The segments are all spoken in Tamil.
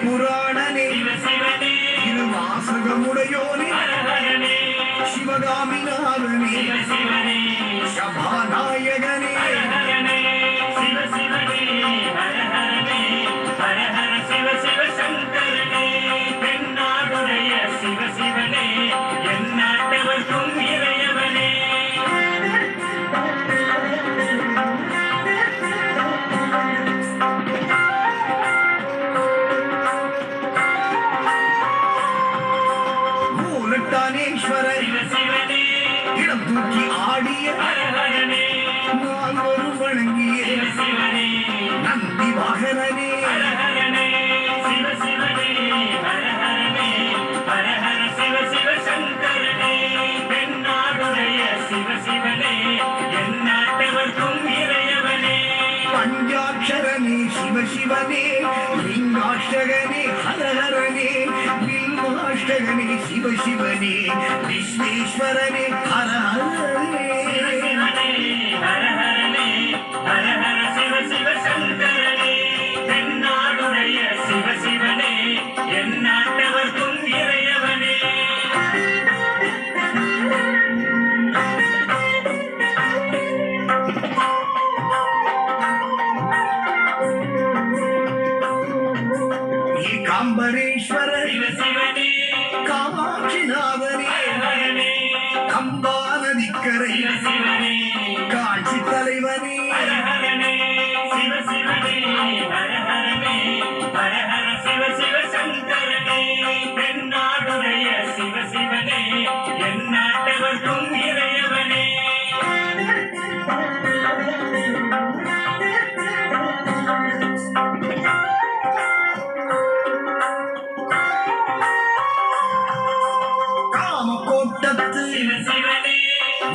புராணனே திருவாசகமுடையோனே சிவகாமிநாதனே சபாநாயகனே இடம் தூக்கி ஆடிய நால்வரும் வணங்கிய நந்தி வாகனனே பஞ்சாட்சரனே சிவசிவனே லிங்காஷ்டகனே ஹரஹரனே வில்வாஷ்டகனே சிவசிவனே விஸ்வேஸ்வரனே ஹரஹரனே காம்பரேஸ்வர காமாட்சிநாதனே கம்பா நதிக்கரை காட்சி தலைவனே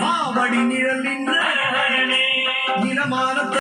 மாவடி நிழல் நின்ற நிலமான